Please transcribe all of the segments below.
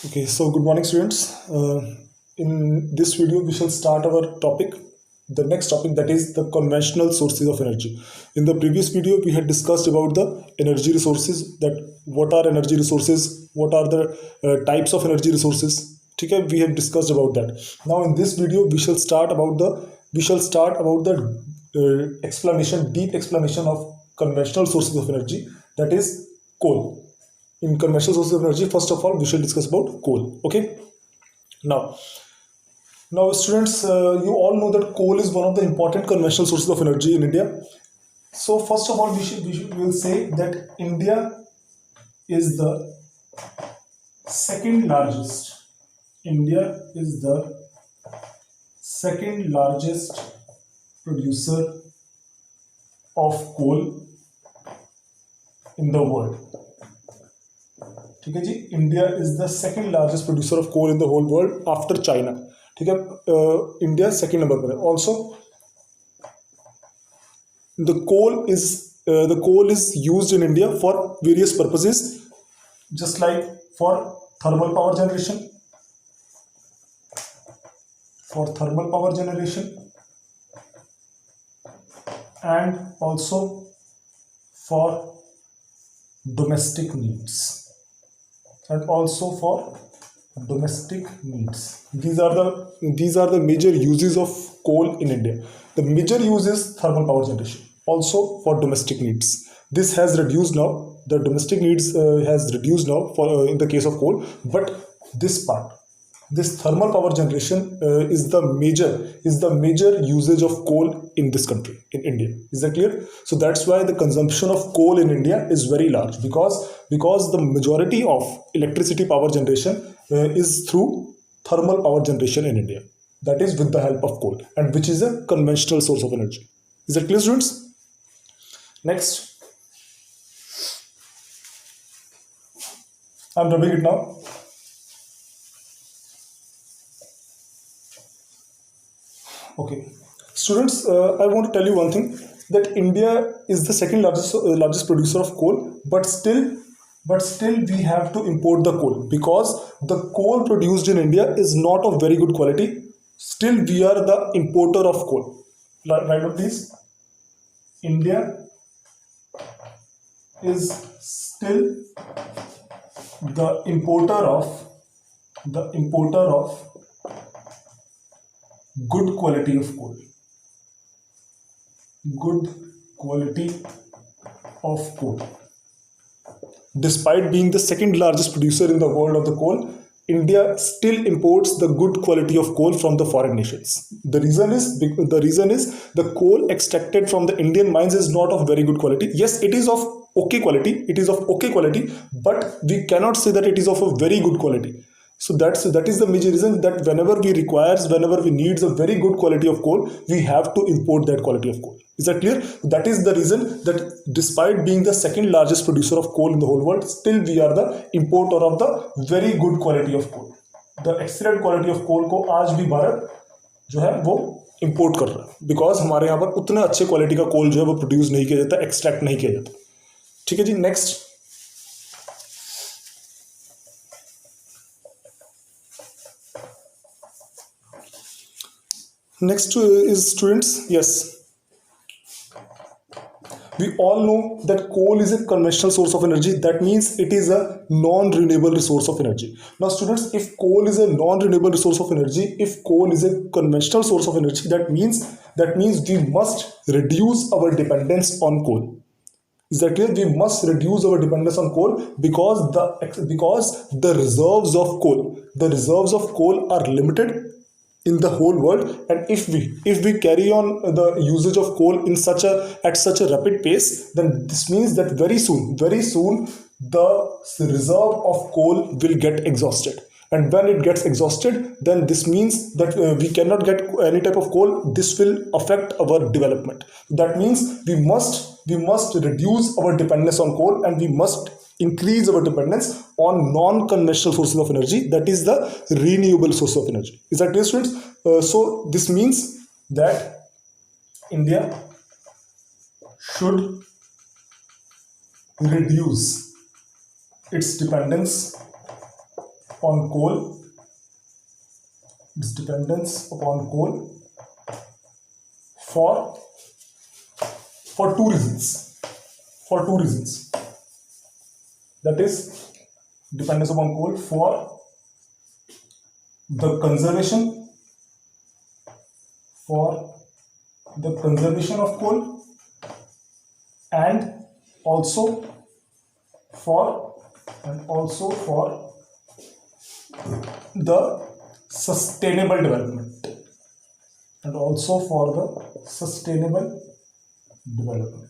Okay, so good morning, students. In this video, we shall start our topic, the next topic, that is the conventional sources of energy. In the previous video, we had discussed about the energy resources, that what are energy resources, what are the types of energy resources. Okay, we have discussed about that. Now, in this video, we shall start about the explanation, deep explanation of conventional sources of energy, that is coal. In conventional sources of energy, first of all we shall discuss about coal. Okay, now students, you all know that coal is one of the important conventional sources of energy in India. So first of all we will say that India is the second largest India is the second largest producer of coal in the world. ठीक है जी, India is the second largest producer of coal in the whole world after China. ठीक है, India second number पर है. Also the coal is used in India for various purposes, just like for thermal power generation and also for domestic needs. These are the major uses of coal in India. The major use is thermal power generation, also for domestic needs. This has reduced now. The domestic needs has reduced now for in the case of coal, but this thermal power generation is the major usage of coal in this country, in India. Is that clear? So that's why the consumption of coal in India is very large, because the majority of electricity power generation is through thermal power generation in India. That is with the help of coal, and which is a conventional source of energy. Is that clear, students? Next, I'm rubbing it now. Okay, students, I want to tell you one thing, that India is the second largest producer of coal, but still we have to import the coal, because the coal produced in India is not of very good quality. Still we are the importer of coal. Write down please. India is still the importer of good quality of coal. Despite being the second largest producer in the world of the coal, India still imports the good quality of coal from the foreign nations. The reason is the coal extracted from the Indian mines is not of very good quality. Yes, it is of okay quality, but we cannot say that it is of a very good quality. So that is the major reason, that whenever we need a very good quality of coal, we have to import that quality of coal. Is that clear? That is the reason that despite being the second largest producer of coal in the whole world, still we are the importer of the very good quality of coal. The excellent quality of coal को आज भी भारत जो है वो import कर रहा है, because हमारे यहाँ पर उतने अच्छे क्वालिटी का कोल जो है वो प्रोड्यूस नहीं किया जाता, एक्सट्रैक्ट नहीं किया जाता. ठीक है जी. Next, is students, yes, we all know that coal is a conventional source of energy. That means it is a non-renewable resource of energy. Now students, if coal is a non-renewable resource of energy, if coal is a conventional source of energy, that means we must reduce our dependence on coal. Is that clear? We must reduce our dependence on coal, because the reserves of coal are limited in the whole world, and if we carry on the usage of coal at such a rapid pace, then this means that very soon the reserve of coal will get exhausted, and when it gets exhausted, then this means that we cannot get any type of coal. This will affect our development. That means we must reduce our dependence on coal, and we must increase our dependence on non-conventional sources of energy, that is the renewable source of energy. Is that clear, students? So this means that India should reduce its dependence upon coal, its dependence upon coal for two reasons. For two reasons. That is, dependence upon coal for the conservation of coal, and also for the sustainable development, and also for the sustainable development.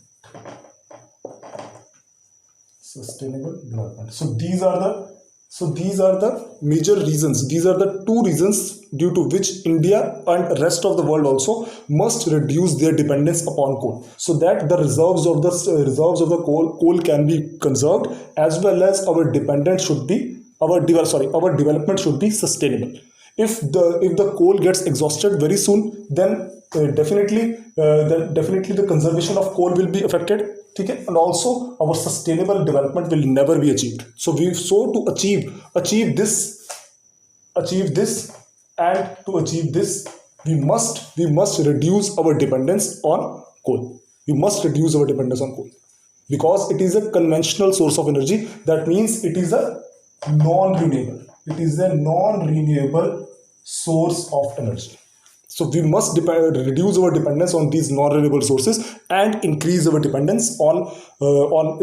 So these are the major reasons. These are the two reasons due to which India and rest of the world also must reduce their dependence upon coal, so that the reserves of the coal can be conserved, as well as our development should be sustainable. If the coal gets exhausted very soon, then definitely the conservation of coal will be affected. Okay? And also our sustainable development will never be achieved. So to achieve this, and to achieve this, we must reduce our dependence on coal. Because it is a conventional source of energy. That means it is a non-renewable. Source of energy. So we must reduce our dependence on these non-renewable sources and increase our dependence on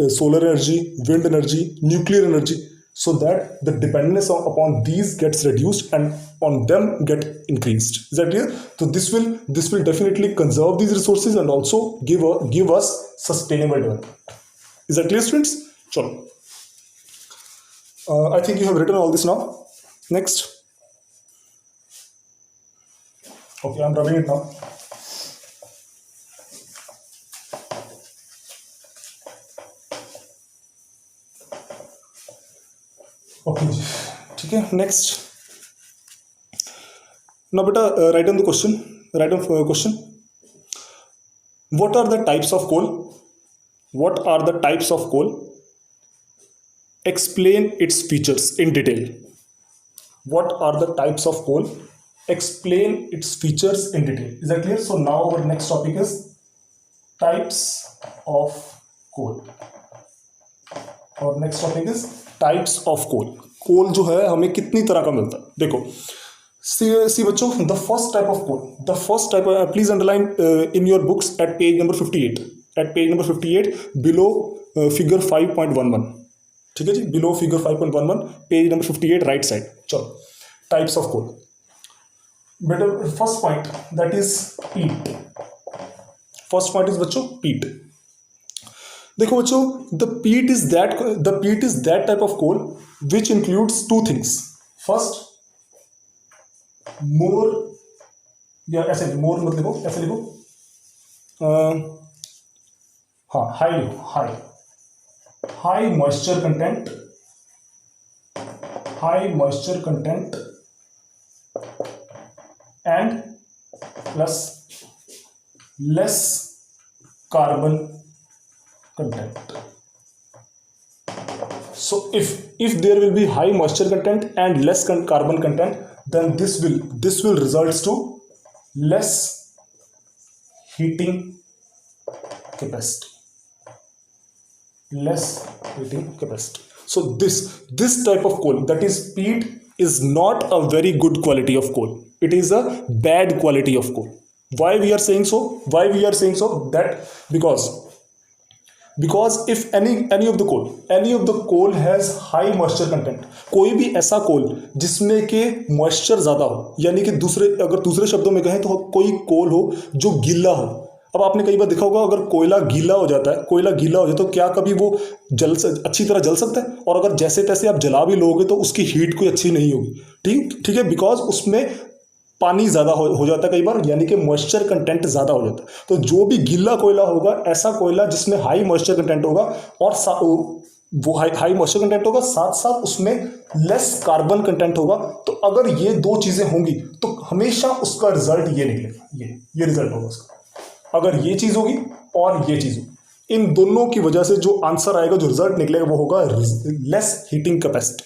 solar energy, wind energy, nuclear energy, so that the dependence upon these gets reduced and on them get increased. Is that clear? So this will definitely conserve these resources and also give us sustainable development. Is that clear, students? Sure. I think you have written all this now. Next. Okay, I'm rubbing it now. Okay, okay. Next. Now, beta, write down the question. What are the types of coal? Explain its features in detail. What are the types of coal? Explain its features in detail. Is that clear? So now our next topic is types of coal. और next topic is types of coal. Coal जो है हमें कितनी तरह का मिलता है. देखो सी बच्चों, the first type of coal, please underline in your books at page number 58 below figure 5.11. ठीक है जी, below figure 5.11 page number 58 right side. चलो, टाइप्स ऑफ कोल. बेटा first point that is peat. First point is बच्चों peat. देखो बच्चों, the peat is that type of coal which includes two things. First, moor, या ऐसे मोर मत लिखो, ऐसे लिखो, हाँ हाई लिखो, high moisture content and plus less carbon content. So if there will be high moisture content and less carbon content, then this will results to less heating capacity. So this type of coal, that is peat, is not a very good quality of coal. It is a bad quality of coal. Why we are saying so? That because if any of the coal has high moisture content, कोई भी ऐसा कोल जिसमें के moisture ज़्यादा हो, यानी कि दूसरे शब्दों में कहें तो कोई कोल हो जो गीला हो. अब आपने कई बार देखा होगा, अगर कोयला गीला हो जाता है तो क्या कभी वो अच्छी तरह जल सकता है? और अगर जैसे तैसे आप जला भी लोगे तो उसकी हीट कोई अच्छी नहीं होगी. ठीक है, बिकॉज उसमें पानी ज़्यादा हो जाता है कई बार, यानी कि मॉइस्चर कंटेंट ज़्यादा हो जाता है. तो जो भी गीला कोयला होगा, ऐसा कोयला जिसमें हाई मॉइस्चर कंटेंट होगा, और वो हाई मॉइस्चर कंटेंट होगा, साथ साथ उसमें लेस कार्बन कंटेंट होगा. तो अगर ये दो चीज़ें होंगी तो हमेशा उसका रिजल्ट ये निकलेगा, ये रिजल्ट होगा उसका. अगर ये चीज़ होगी और ये चीज़ होगी, इन दोनों की वजह से जो आंसर आएगा, जो रिजल्ट निकलेगा, वो होगा लेस हीटिंग कैपेसिटी.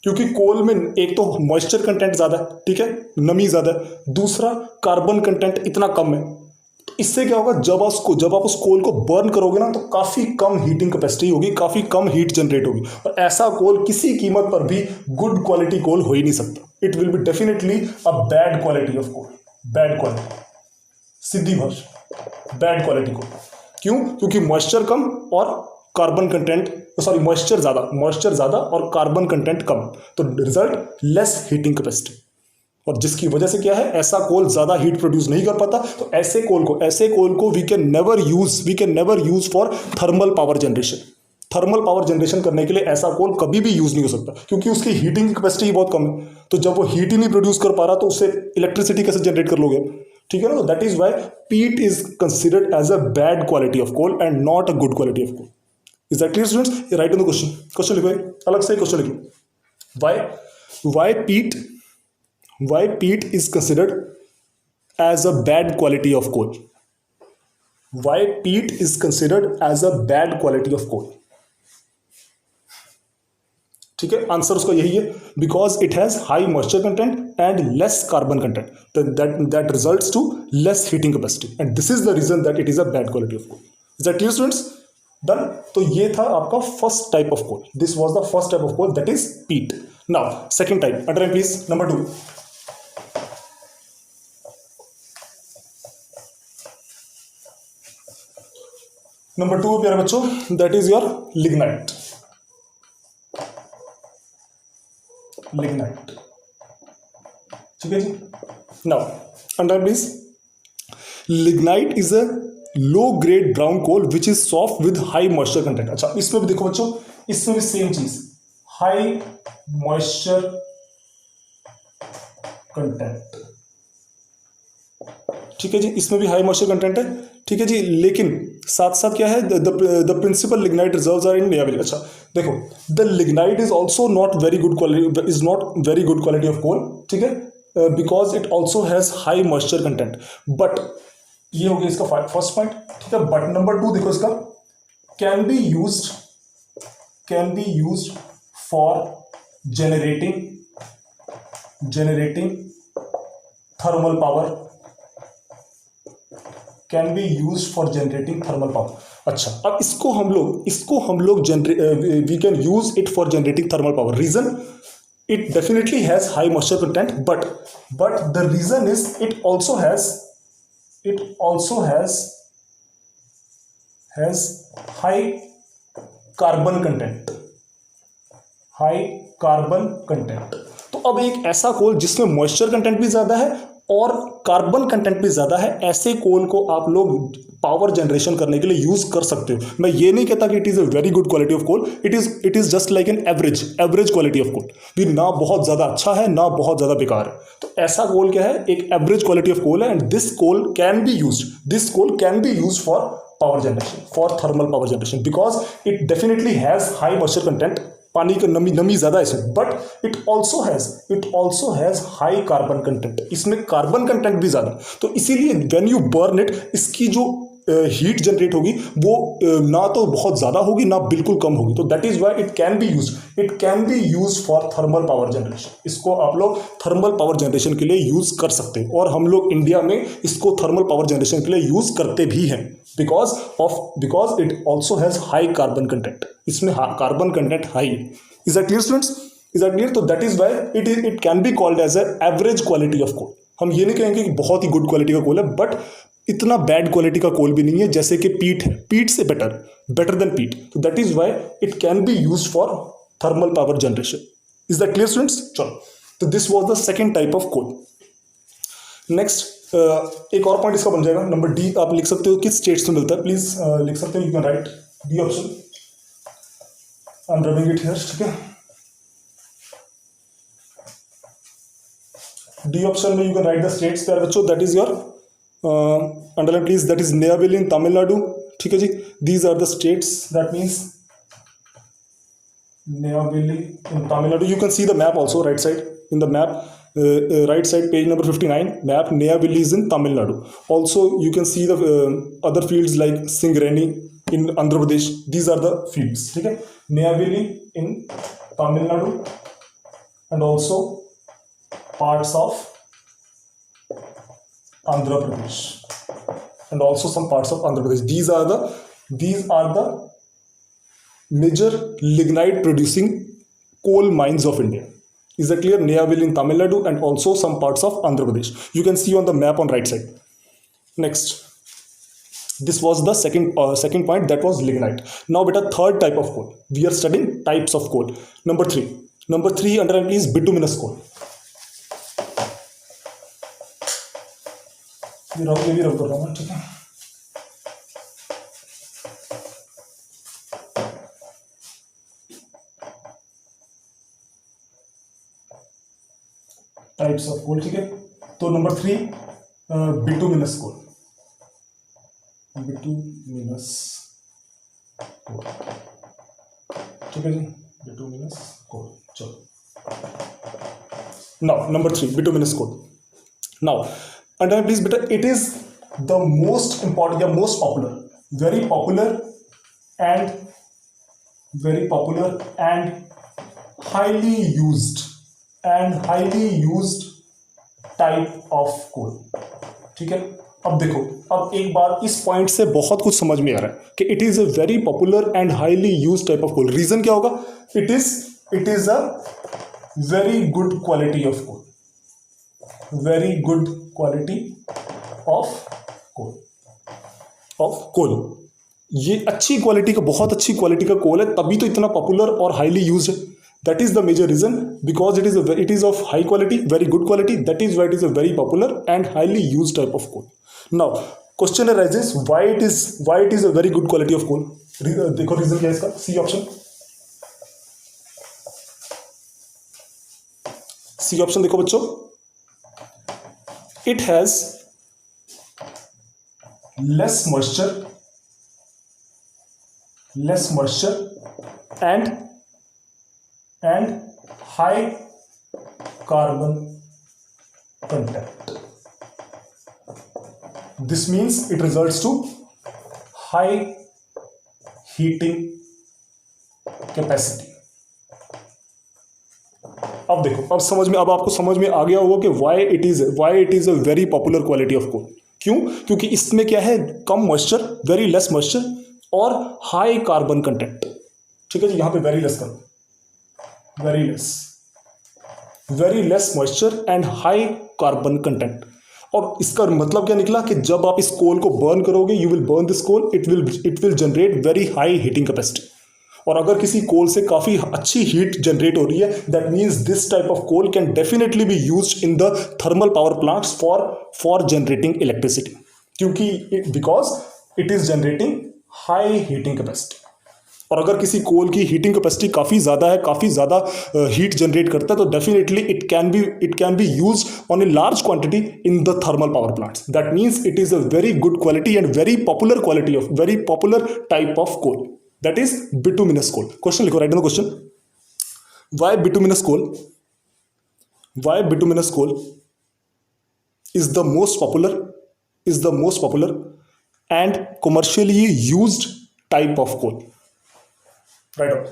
क्योंकि कोल में एक तो मॉइस्चर कंटेंट ज़्यादा है, ठीक है, नमी ज़्यादा है, दूसरा कार्बन कंटेंट इतना कम है। तो इससे क्या होगा, जब आप उस कोल को बर्न करोगे ना, तो काफ़ी कम हीटिंग कैपेसिटी होगी, काफ़ी कम हीट जनरेट होगी, और ऐसा कोल किसी कीमत पर भी गुड क्वालिटी कोल हो ही नहीं सकता। It will be definitely a bad quality of coal, bad quality, सीधी भाषा बैड क्वालिटी कोल। क्यों? क्योंकि मॉइस्चर कम और कार्बन कंटेंट, सॉरी मॉइस्चर ज़्यादा और कार्बन कंटेंट कम, तो रिजल्ट लेस हीटिंग कैपेसिटी, और जिसकी वजह से क्या है, ऐसा कोल ज़्यादा हीट प्रोड्यूस नहीं कर पाता। तो ऐसे कोल को we can never use for thermal power generation. Thermal power generation करने के लिए ऐसा कोल कभी भी यूज नहीं हो सकता, क्योंकि उसकी हीटिंग कैपेसिटी बहुत कम है। तो जब वो हीट ही नहीं प्रोड्यूस कर पा रहा, तो उससे इलेक्ट्रिसिटी कैसे जनरेट कर लोगे, ठीक है ना। तो that is why peat is considered as a bad quality of coal and not a good quality of coal. Is that clear students? Right in the question लिखो, अलग से क्वेश्चन लिखो, why peat is considered as a bad quality of coal? Why peat is considered as a bad quality of coal? ठीक है, answer उसका यही है, because it has high moisture content and less carbon content, that results to less heating capacity, and this is the reason that it is a bad quality of coal. Is that clear students? Done. तो ये था आपका first type of coal, this was the first type of coal, that is peat. Now second type, underline please, number 2। Number 2 प्यारे बच्चों, that is your lignite. ठीक है जी। Now underline please, lignite is a low grade brown coal which is soft with high moisture content. अच्छा, इसमें भी देखो बच्चों, इसमें भी सेम चीज, हाई मॉइस्चर कंटेंट, ठीक है जी, इसमें भी हाई मॉइस्चर कंटेंट है, ठीक है जी। लेकिन साथ साथ क्या है, the principal lignite reserves are in Neyveli. अच्छा देखो, the lignite is also not very good quality, is not very good quality of coal, ठीक है, because it also has high moisture content. But ये हो गया इसका फर्स्ट पॉइंट, ठीक है। बट नंबर 2 देखो इसका, can be used for generating thermal power, can be use for generating thermal power. अच्छा, अब इसको हम लोग we can use it for generating thermal power. Reason, it definitely has high moisture content, but the reason is it also has high carbon content. तो अब एक ऐसा कोल जिसमें मॉइस्चर कंटेंट भी ज्यादा है और कार्बन कंटेंट भी ज्यादा है, ऐसे कोल को आप लोग पावर जनरेशन करने के लिए यूज कर सकते हो। मैं ये नहीं कहता कि it is a very good quality of coal, it is just like an average quality of coal, भी ना बहुत ज्यादा अच्छा है ना बहुत ज्यादा बेकार है। तो ऐसा कोल क्या है, एक एवरेज क्वालिटी ऑफ कोल है, and this coal can be use for power generation, for thermal power generation, because it definitely has high moisture content, पानी का नमी ज्यादा है इसमें, but it also has high carbon content, इसमें carbon content भी ज्यादा। तो इसीलिए व्हेन यू बर्न इट, इसकी जो हीट जनरेट होगी वो ना तो बहुत ज्यादा होगी ना बिल्कुल कम होगी। तो that is why it can be use for thermal power generation. इसको आप लोग थर्मल पावर जनरेशन के लिए यूज कर सकते हैं, और हम लोग इंडिया में इसको थर्मल पावर जनरेशन के लिए यूज करते भी हैं, because it also has high carbon content, इसमें कार्बन कंटेंट हाई है। Is that clear students? Is that clear? तो that is why it can be called as a average quality of coal. हम ये नहीं कहेंगे कि बहुत ही गुड क्वालिटी का कोल है, बट इतना बैड क्वालिटी का कोल भी नहीं है जैसे कि पीट है, पीट से बेटर देन पीट। तो that is why it can be use for thermal power generation. Is that clear students? चलो, तो this was the second type of coal. Next एक और पॉइंट इसका बन जाएगा, नंबर डी। आप लिख सकते हो किस स्टेट्स में मिलता है, प्लीज लिख सकते हो, you can write D option, I am rubbing it here, ठीक है। डी ऑप्शन में you can write the states प्यारे बच्चों, that is your underline please, that is Neyveli in Tamil Nadu, ठीक है जी। These are the states, that means Neyveli in Tamil Nadu. You can see the map also, right side in the map, right side, page number 59, map, Neyveli is in Tamil Nadu. Also you can see the other fields like Singareni in Andhra Pradesh. These are the fields, ठीक है। Neyveli in Tamil Nadu and also parts of Andhra Pradesh, and also some parts of Andhra Pradesh. These are the major lignite producing coal mines of India. Is that clear? Neyaveli in Tamil Nadu and also some parts of Andhra Pradesh. You can see on the map on right side. Next, this was the second point, that was lignite. Now beta, third type of coal. We are studying types of coal. Number three underline please, bituminous coal. ये भी रब कर रहा हूँ, ठीक है. Types of coal, ठीक है. तो number 3 bituminous coal. Bituminous coal, ठीक है जी. Bituminous coal. चलो, now number 3 bituminous coal. Now underline please beta, it is the most important या most popular, very popular and highly used type of coal. ठीक है. अब देखो, अब एक बार इस पॉइंट से बहुत कुछ समझ में आ रहा है कि it is a very popular and highly used type of coal. Reason क्या होगा? It is a very good quality of coal. Very good quality of coal. ये अच्छी क्वालिटी का, बहुत अच्छी क्वालिटी का कोल है, तभी तो इतना पॉपुलर और हाईली यूज्ड है. That is the major reason, because it is of high quality, very good quality. That is why it is a very popular and highly used type of coal. Now question arises, why it is a very good quality of coal. देखो reason क्या है इसका. C option देखो बच्चों. It has less moisture and high carbon content. This means it results to high heating capacity. अब देखो, अब आपको समझ में आ गया होगा कि why it is a very popular quality of coal. क्यों? क्योंकि इसमें क्या है, कम मॉइस्चर, वेरी लेस मॉइस्चर और हाई कार्बन कंटेंट. ठीक है जी. यहां पे वेरी लेस करो, very less moisture and high carbon content. और इसका मतलब क्या निकला कि जब आप इस कोल को बर्न करोगे, you will burn this coal, it will generate very high heating capacity. और अगर किसी कोल से काफ़ी अच्छी हीट जनरेट हो रही है, that means this type of coal can definitely be used in the thermal power plants for generating electricity. क्योंकि because it is generating high heating capacity. और अगर किसी कोल की हीटिंग कैपेसिटी काफ़ी ज़्यादा है, काफ़ी ज़्यादा हीट जनरेट करता है, तो definitely it can be use on a large quantity in the thermal power plants. That means it is a very good quality and very popular type of coal. That is bituminous coal. Question लिखो, write down the question. Why bituminous coal is the most popular and commercially used type of coal. Write down.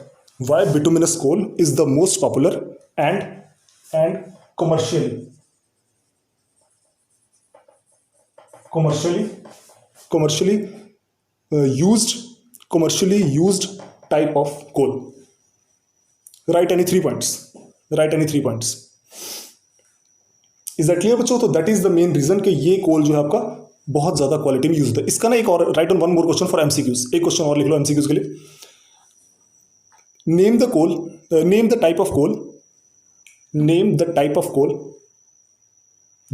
Why bituminous coal is the most popular and commercially used type of coal. Write any 3 points. Is that clear बच्चों? तो that is the main reason कि ये कोल जो है आपका बहुत ज़्यादा quality में यूज होता है. इसका ना एक और, right on one more question for MCQs. एक क्वेश्चन और लिख लो MCQs के लिए. Name the type of coal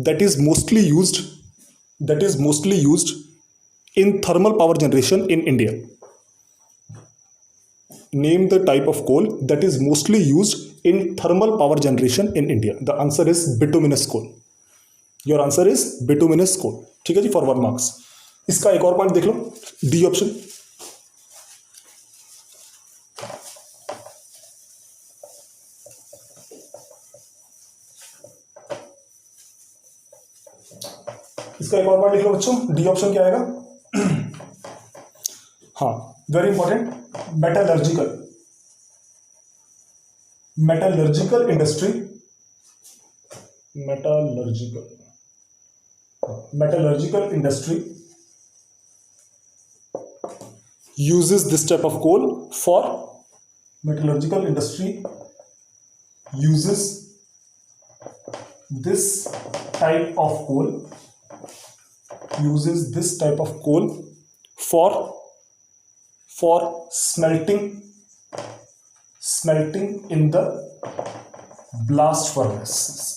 that is mostly used in thermal power generation in India. Name the type of coal that is mostly used in thermal power generation in India. The answer is bituminous coal. Your answer is bituminous coal. ठीक है जी, for 1 marks. इसका एक और point देख लो, D option. इसका एक और point लिख लो बच्चों, डी ऑप्शन क्या आएगा? हाँ, very important. Metallurgical industry metallurgical industry uses this type of coal for metallurgical industry uses this type of coal for smelting in the blast furnaces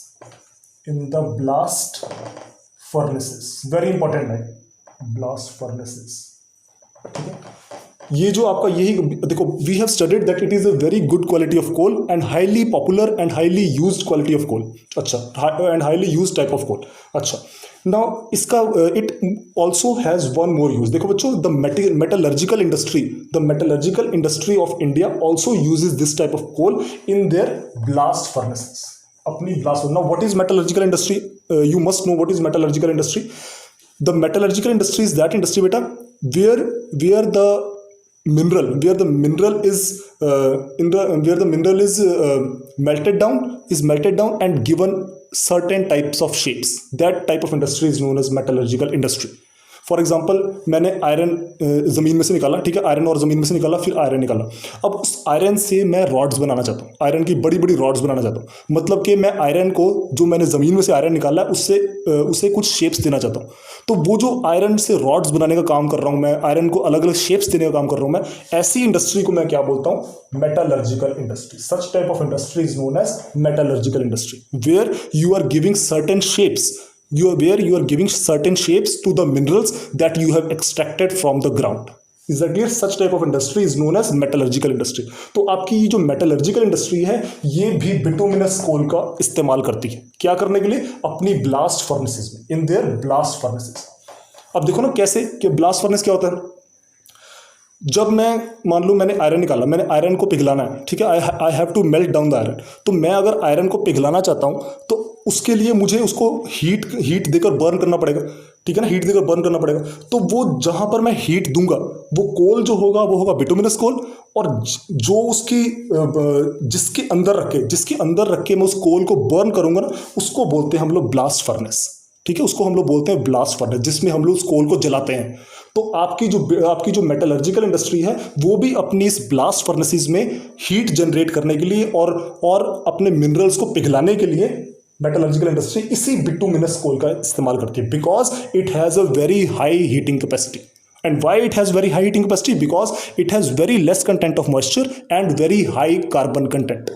very important है blast furnaces. ठीक है, ये जो आपका यही देखो, we have studied that it is a very good quality of coal and highly popular and highly used quality of coal. अच्छा, and highly used type of coal. अच्छा, नाउ इसका it also has one more use. देखो बच्चों, the metallurgical industry of India also uses this type of coal in their blast furnaces. अपनी blast. Now what is metallurgical industry? You must know what is metallurgical industry. The metallurgical industry is that industry बेटा where the mineral is melted down and given certain types of shapes. That type of industry is known as metallurgical industry. For example, मैंने iron ज़मीन में से निकाला. ठीक है, iron और ज़मीन में से निकाला, फिर आयरन निकाला. अब उस आयरन से मैं रॉड्स बनाना चाहता हूँ, आयरन की बड़ी बड़ी रॉड्स बनाना चाहता हूँ. मतलब कि मैं आयरन को, जो मैंने ज़मीन में से आयरन निकाला है, उसे कुछ शेप्स देना चाहता हूँ. तो वो जो आयरन से रॉड्स बनाने का काम कर रहा हूँ मैं, आयरन को अलग अलग शेप्स देने का काम कर रहा हूँ मैं, ऐसी इंडस्ट्री को मैं क्या बोलता हूँ? Metallurgical industry. Such type of industry is known as metallurgical industry, where you are giving certain shapes. You are giving certain shapes to the minerals that you have extracted from the ground. Is that clear? Such type of industry is known as metallurgical industry. तो आपकी ये जो metallurgical industry है, ये भी bituminous coal का इस्तेमाल करती है. क्या करने के लिए? अपनी blast furnaces में, in their blast furnaces. अब देखो ना कैसे, कि blast furnace क्या होता है. जब मैं मान लूँ मैंने आयरन निकाला, मैंने आयरन को पिघलाना है. ठीक है, I have to melt down the iron. तो मैं अगर आयरन को पिघलाना चाहता हूँ तो उसके लिए मुझे उसको हीट देकर बर्न करना पड़ेगा. ठीक है ना, हीट देकर बर्न करना पड़ेगा. तो वो जहाँ पर मैं हीट दूंगा, वो कोल जो होगा वो होगा बिटुमिनस कोल. और जो उसकी जिसके अंदर रख के मैं उस कोल को बर्न करूंगा ना, उसको बोलते हैं हम लोग ब्लास्ट फर्नेस. ठीक है, उसको हम लोग बोलते हैं ब्लास्ट फर्नेस, जिसमें हम लोग उस कोल को जलाते हैं. तो आपकी जो मेटलर्जिकल इंडस्ट्री है, वो भी अपनी इस ब्लास्ट फर्नेसेस में हीट जनरेट करने के लिए और अपने मिनरल्स को पिघलाने के लिए मेटलर्जिकल इंडस्ट्री इसी बिटुमिनस कोल का इस्तेमाल करती है, because it has a very high heating capacity. And why it has very high heating capacity? Because it has very less content of moisture and very high carbon content.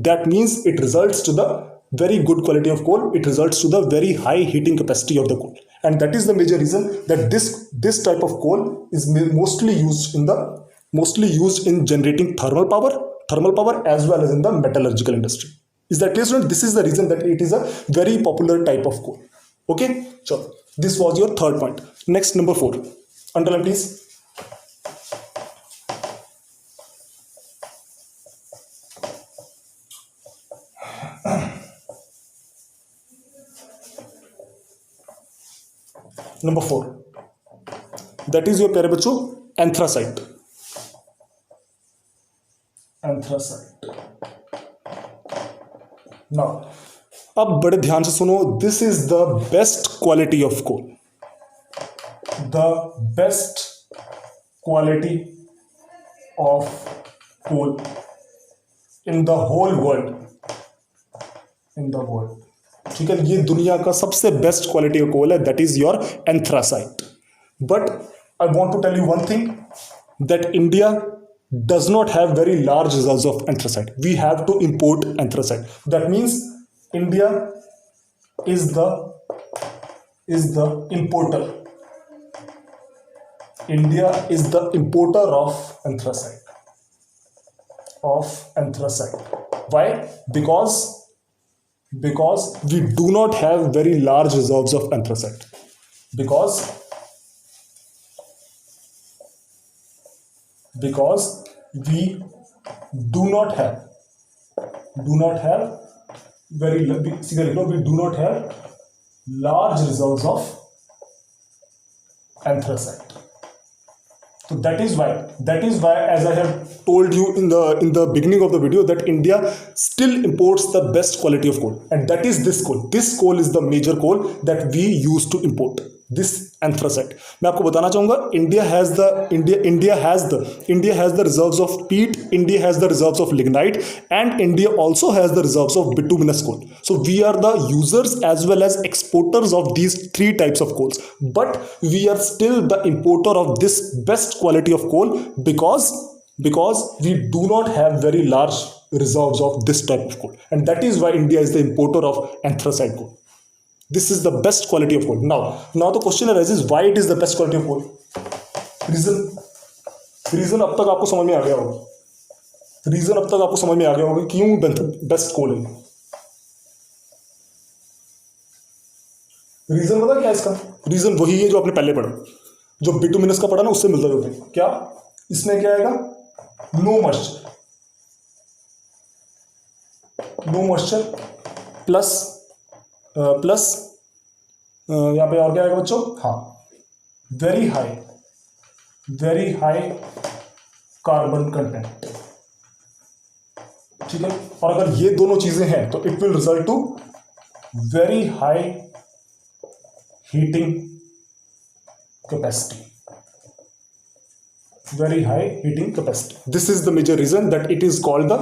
That means it results to the very good quality of coal. It results to the very high heating capacity of the coal. And that is the major reason that this type of coal is mostly used in generating thermal power as well as in the metallurgical industry. Is that clear, student? This is the reason that it is a very popular type of coal. Okay, so this was your third point. Next, number 4. Underline please. Number 4. That is your प्यारे बच्चों anthracite. Now, अब बड़े ध्यान से सुनो. This is the best quality of coal. The best quality of coal in the whole world. ठीक है, ये दुनिया का सबसे बेस्ट क्वालिटी का कोल है, that is your anthracite. But I want to tell you one thing, that India does not have very large reserves of anthracite. We have to import anthracite. That means India is the importer. India is the importer of anthracite. Why? Because we do not have very large reserves of anthracite. Because we do not have large reserves of anthracite. So that is why as I have told you in the beginning of the video that India still imports the best quality of coal, and that is this coal. This coal is the major coal that we used to import, this anthracite. मैं आपको बताना चाहूंगा India has the reserves of peat, India has the reserves of lignite, and India also has the reserves of bituminous coal. So we are the users as well as exporters of these three types of coals, but we are still the importer of this best quality of coal because we do not have very large reserves of this type of coal, and that is why India is the importer of anthracite coal. This is the best quality of coal. Now the question arises, why it is the best quality of coal? Reason अब तक आपको समझ में आ गया होगा क्यों best कोल है। Reason पता क्या है इसका? रीजन वही है जो आपने पहले पढ़ा, जो बिटुमिनस का पढ़ा ना, उससे मिलता जुलता है। क्या इसमें क्या आएगा? नो मॉइस्चर प्लस यहां पे और क्या आएगा बच्चों? हाँ, वेरी हाई कार्बन कंटेंट। ठीक है, और अगर ये दोनों चीजें हैं तो it will result to very high heating capacity. Very high heating capacity. This is the major reason that it is called the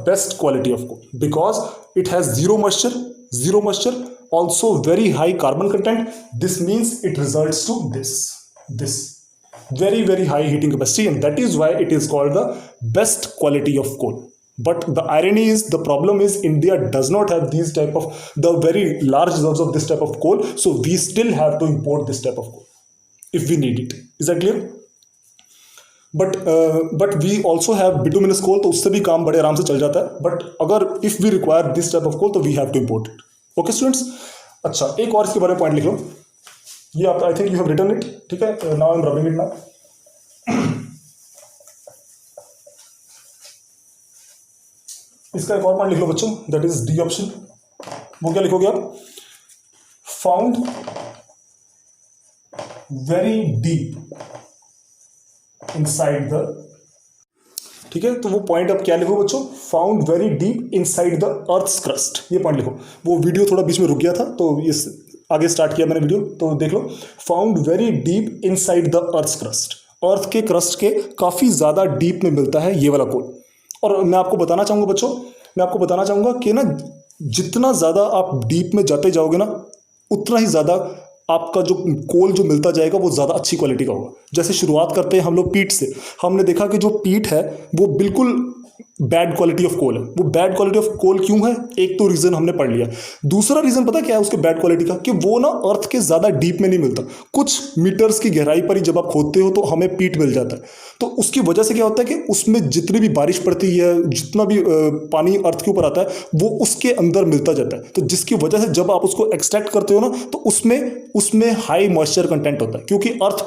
best quality of coal, because it has zero moisture, also very high carbon content. This means it results to this very, very high heating capacity, and that is why it is called the best quality of coal. But the irony is, the problem is, India does not have the very large reserves of this type of coal, so we still have to import this type of coal if we need it. Is that clear? But we also have bituminous coal, तो उससे भी काम बड़े आराम से चल जाता है. But अगर if we require this type of coal, तो we have to import it. Okay students? अच्छा, एक और इसके बारे में पॉइंट लिख लो. ये आप, I think you have written it. ठीक है? Now I'm rubbing it now. इसका एक और पॉइंट लिख लो बच्चों, दैट इज डी ऑप्शन. वो क्या लिखोगे आप? Found very deep inside the. ठीक है, तो वो पॉइंट आप क्या लिखो बच्चों? Found very deep inside the earth's crust. ये पॉइंट लिखो. वो वीडियो थोड़ा बीच में रुक गया था, तो ये आगे स्टार्ट किया मैंने वीडियो, तो देख लो. Found very deep inside the earth's crust. Earth के क्रस्ट के काफी ज्यादा डीप में मिलता है ये वाला कोल. और मैं आपको बताना चाहूँगा बच्चों, कि ना जितना ज़्यादा आप डीप में जाते जाओगे ना, उतना ही ज़्यादा आपका जो कोल जो मिलता जाएगा वो ज़्यादा अच्छी क्वालिटी का होगा. जैसे शुरुआत करते हैं हम लोग पीट से. हमने देखा कि जो पीट है वो बिल्कुल बैड क्वालिटी ऑफ कोल है. वो बैड क्वालिटी ऑफ कोल क्यों है? एक तो रीज़न हमने पढ़ लिया. दूसरा रीज़न पता क्या है उसके बैड क्वालिटी का? कि वो ना अर्थ के ज़्यादा डीप में नहीं मिलता. कुछ मीटर्स की गहराई पर ही जब आप खोदते हो तो हमें पीट मिल जाता है. तो उसकी वजह से क्या होता है कि उसमें जितनी भी बारिश पड़ती है, जितना भी पानी अर्थ के ऊपर आता है, वो उसके अंदर मिलता जाता है. तो जिसकी वजह से जब आप उसको एक्सट्रैक्ट करते हो ना, तो उसमें हाई मॉइस्चर कंटेंट होता है, क्योंकि अर्थ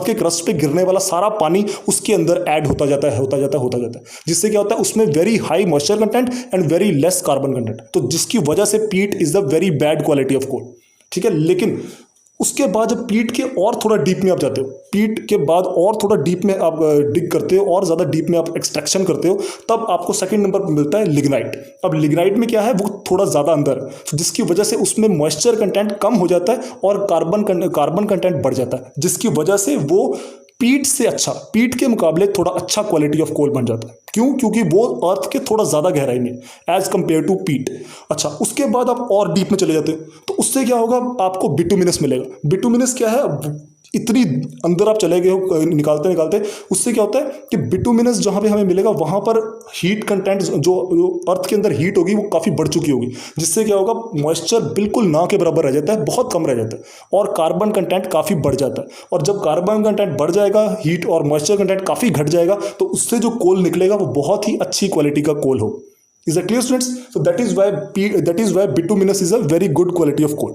के क्रस्ट पे गिरने वाला सारा पानी उसके अंदर ऐड होता जाता है, जिससे क्या होता है उसमें very high moisture content and very less carbon content. तो जिसकी वजह से peat is the very bad quality of coal. ठीक है, लेकिन उसके बाद जब पीट के और थोड़ा डीप में आप जाते हो, पीट के बाद और थोड़ा डीप में आप डिग करते हो और ज़्यादा डीप में आप एक्सट्रैक्शन करते हो, तब आपको सेकंड नंबर पर मिलता है लिग्नाइट. अब लिग्नाइट में क्या है, वो थोड़ा ज़्यादा अंदर है, जिसकी वजह से उसमें मॉइस्चर कंटेंट कम हो जाता है और कार्बन कंटेंट बढ़ जाता है, जिसकी वजह से वो पीट के मुकाबले थोड़ा अच्छा क्वालिटी ऑफ कोल बन जाता है. क्यों? क्योंकि वो अर्थ के थोड़ा ज़्यादा गहराई में एज कंपेयर टू पीट. अच्छा, उसके बाद आप और डीप में चले जाते हो, तो उससे क्या होगा, आपको बिटुमिनस मिलेगा. बिटुमिनस क्या है? इतनी अंदर आप चले गए हो निकालते, उससे क्या होता है कि बिटुमिनस जहाँ पे हमें मिलेगा वहाँ पर हीट कंटेंट, जो अर्थ के अंदर हीट होगी वो काफ़ी बढ़ चुकी होगी, जिससे क्या होगा, मॉइस्चर बिल्कुल ना के बराबर रह जाता है, बहुत कम रह जाता है, और कार्बन कंटेंट काफ़ी बढ़ जाता है. और जब कार्बन कंटेंट बढ़ जाएगा, हीट और मॉइस्चर कंटेंट काफ़ी घट जाएगा, तो उससे जो कोल निकलेगा वो बहुत ही अच्छी क्वालिटी का कोल हो. Is that clear students? So that is why bituminous is a very good quality of coal.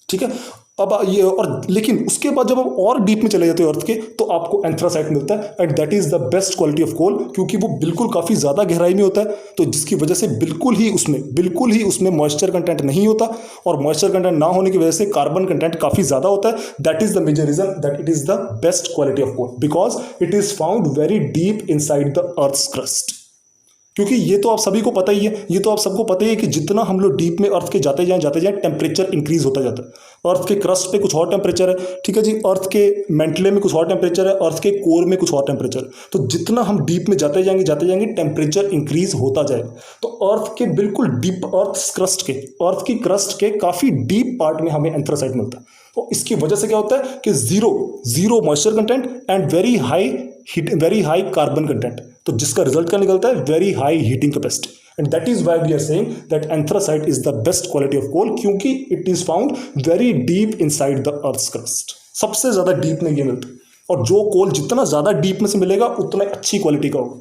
ठीक है, अब ये और लेकिन उसके बाद जब आप और डीप में चले जाते हो अर्थ के तो आपको एंथ्रासाइट मिलता है and that is the best quality of coal, क्योंकि वो बिल्कुल काफ़ी ज़्यादा गहराई में होता है, तो जिसकी वजह से बिल्कुल ही उसमें मॉइस्चर कंटेंट नहीं होता, और मॉइस्चर कंटेंट ना होने की वजह से कार्बन कंटेंट काफ़ी ज़्यादा होता है। That is the major reason that it is the best quality of coal, because it is found very deep inside the earth's crust. क्योंकि ये तो आप सभी को पता ही है, ये तो आप सबको पता ही है कि जितना हम लोग डीप में अर्थ के जाते जाएं टेम्परेचर इंक्रीज होता जाता है। अर्थ के क्रस्ट पे कुछ और टेम्परेचर है, ठीक है जी, अर्थ के मेंटले में कुछ और टेम्परेचर है, अर्थ के कोर में कुछ और टेम्परेचर है। तो जितना हम डीप में जाते जाएंगे टेम्परेचर इंक्रीज होता जाएगा। तो अर्थ के बिल्कुल डीप अर्थ की क्रस्ट के काफ़ी डीप पार्ट में हमें एंथ्रासाइट मिलता है। तो इसकी वजह से क्या होता है कि zero moisture content and very high carbon content, तो जिसका रिजल्ट क्या निकलता है, very high heating capacity, and that is why we are saying that anthracite is the best quality of coal, क्योंकि it is found very deep inside the earth's crust. सबसे ज्यादा deep में ये मिलता है, और जो कोल जितना ज्यादा डीप में से मिलेगा उतना अच्छी क्वालिटी का होगा।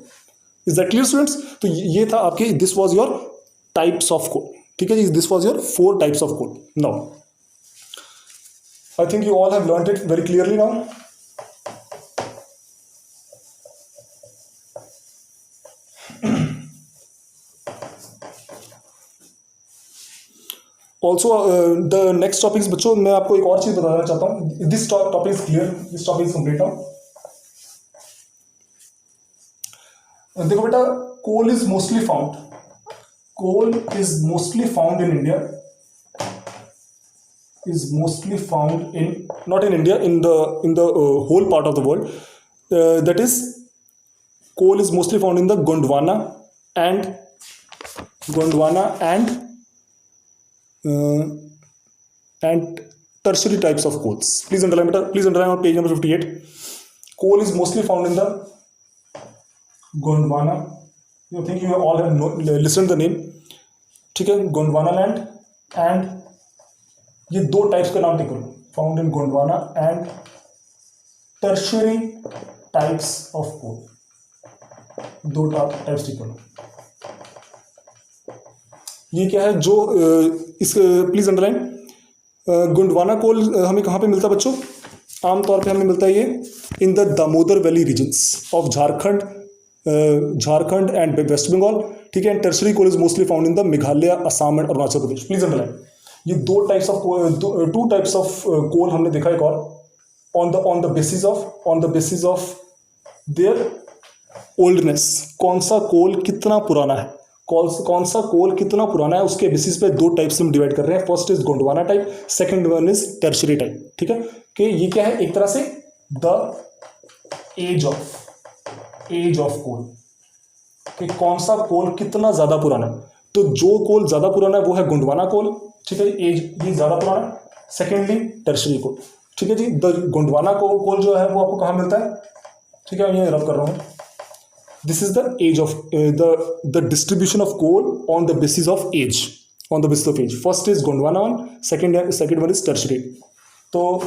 Is that clear students? तो ये था आपके, this was your types of coal, ठीक है जी, this was your 4 types of coal. Now I think you all have learned it very clearly now. Also the next topics बच्चों, मैं आपको एक और चीज बताना चाहता हूँ। This topic is clear, this topic is complete now. देखो बेटा, coal is mostly found in India, is mostly found in, not in India, in the whole part of the world. That is, coal is mostly found in the Gondwana and tertiary types of coals. Please underline on page number 58. Coal is mostly found in the Gondwana. You think you all have listened the name? ठीक है, Gondwana land and ये 2 types का नाम देखो, found in Gondwana and tertiary types of coal, 2 types देखो। ये क्या है जो इस, प्लीज अंडरलाइन, गोंडवाना कोल हमें कहाँ पे मिलता है बच्चों? आमतौर पे हमें मिलता है ये in the Damodar valley regions of Jharkhand and West Bengal, ठीक है। And tertiary coal is mostly found in the Meghalaya, Assam and Arunachal Pradesh. Please underline, ये 2 टाइप्स ऑफ कोल हमने देखा एक और, on the basis of their oldness. कौन सा कोल कितना पुराना है, उसके बेसिस पे 2 टाइप्स में डिवाइड कर रहे हैं। First is Gondwana type, second one is tertiary type, ठीक है। कि ये क्या है, एक तरह से द एज ऑफ कोल, कि कौन सा कोल कितना ज्यादा पुराना है। तो जो कोल ज्यादा पुराना है वो है गोंडवाना कोल, ठीक है, एज ये ज्यादा पुराना है। सेकेंडली टर्शरी कोल, ठीक है जी। द गोंडवाना कोल जो है वो आपको कहाँ मिलता है, ठीक है, मैं ये रब कर रहा हूँ। This is the age of the distribution of coal on the basis of age, first is Gondwana one, second one is tertiary. तो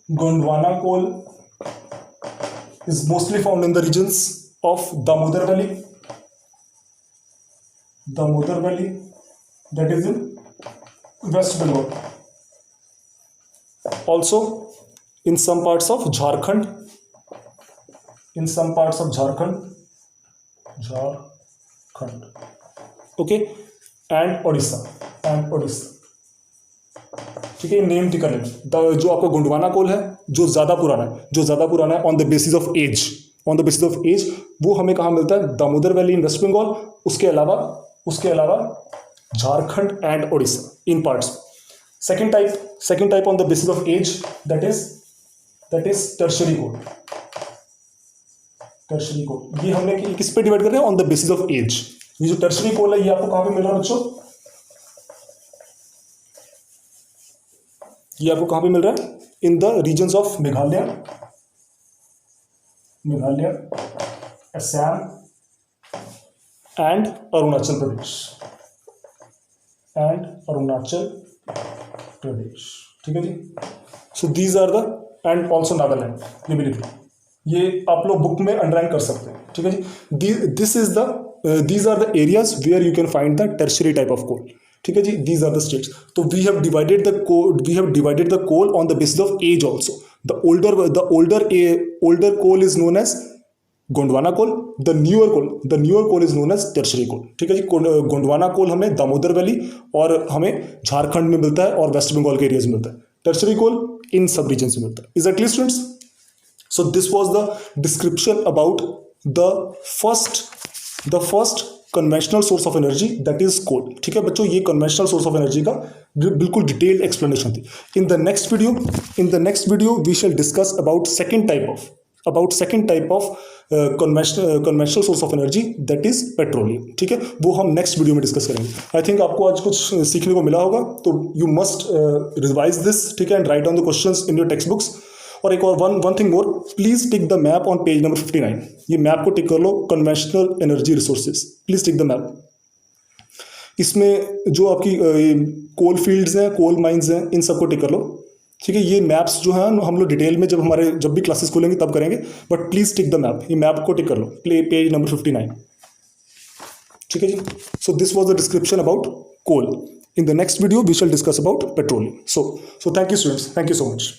Gondwana coal is mostly found in the regions of Damodar Valley, that is in West Bengal. Also, in some parts of Jharkhand, okay, and Odisha. ठीक है, name टिक कर लेना। जो आपका गोंडवाना कोल है जो ज्यादा पुराना है on the basis of age, वो हमें कहाँ मिलता है, Damodar valley in West Bengal, उसके अलावा Jharkhand and Odisha in parts. Second type on the basis of age, that is tertiary coal. ये हमने किस पे डिवाइड कर रहे हैं, on the basis of age. ये जो टर्शरी कोल है ये आपको कहाँ पे मिल रहा है बच्चों, ये आपको कहां पे मिल रहा है, in the regions of Meghalaya, Assam and Arunachal Pradesh, ठीक है जी। So these are the, and also Nagaland, ये भी लिख लो। ये आप लोग बुक में अंडरलाइन कर सकते हैं, ठीक है जी। This is the these are the areas where you can find the tertiary type of coal, ठीक है जी। These are the states. तो we have divided the coal on the basis of age also. The older coal is known as Gondwana coal, the newer coal is known as tertiary coal, ठीक है जी। गोंडवाना कोल हमें Damodar valley और हमें झारखंड में मिलता है और वेस्ट बंगाल के एरियाज में मिलता है। टर्शरी कोल इन सब रीजन में मिलता है। Is that clear students? So this was the description about the first conventional source of energy that is coal, ठीक है बच्चों। ये कन्वेंशनल सोर्स ऑफ एनर्जी का बिल्कुल डिटेल्ड एक्सप्लेनेशन थी। In the next video we shall discuss about second type of conventional source of energy that is petroleum, ठीक है। वो हम नेक्स्ट वीडियो में डिस्कस करेंगे। आई थिंक आपको आज कुछ सीखने को मिला होगा, तो यू मस्ट रिवाइज दिस, ठीक है, and write down the questions in your text books. और एक और one thing more, please tick the map on page number 59। ये मैप को टिक कर लो, conventional energy resources, please tick the map. इसमें जो आपकी कोल फील्ड्स हैं, कोल माइंस हैं, इन सबको टिक कर लो, ठीक है। ये मैप्स जो है हम लोग डिटेल में जब भी क्लासेस खोलेंगे तब करेंगे, but please tick the map. ये मैप को टिक कर लो, पेज नंबर 59, ठीक है जी। So this was the description about coal. In the next video we shall discuss about petroleum. So thank you students, thank you so much.